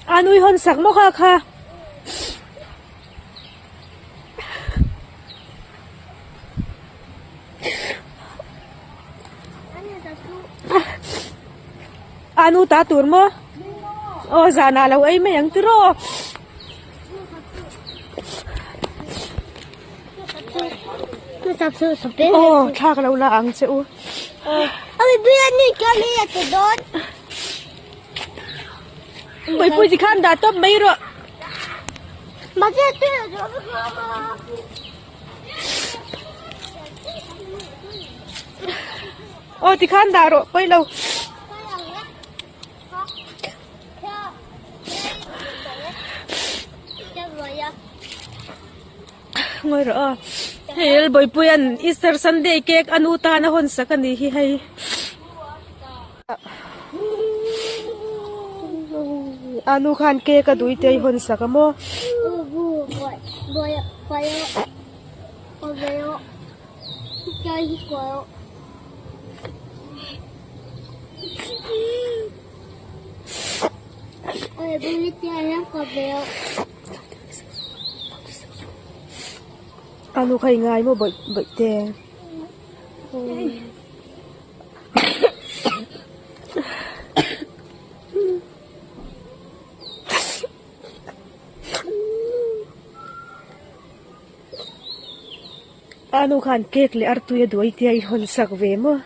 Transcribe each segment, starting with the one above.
Ano yung sak mo ka? Ano tatur mo? Oh, sana law ay may ang tiro. Oh, kakalaw lang siya. Abi biyan ni kali ito doon. May pwede ka dato, mayro. Bakit ito? Oh, tikan daro, pwede. Mayro, hey, boy po yan, Easter Sunday, cake, anuta na hon sa kanihi, hay. Ano kan cake, aduit ay hon sa kamo? Ano kay ngay mo, boy te? Ano kan cake le artu ya doy ti ay hon sakwe mo.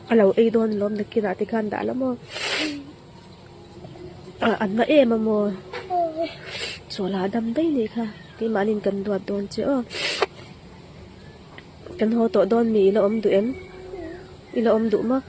Alaw ay doon lom nakita ti kan dala mo. An ma mo. So la dam day ni ka. Kay manin kan duat doon si kan hoto doon mi ila om du em. Ila om du ma.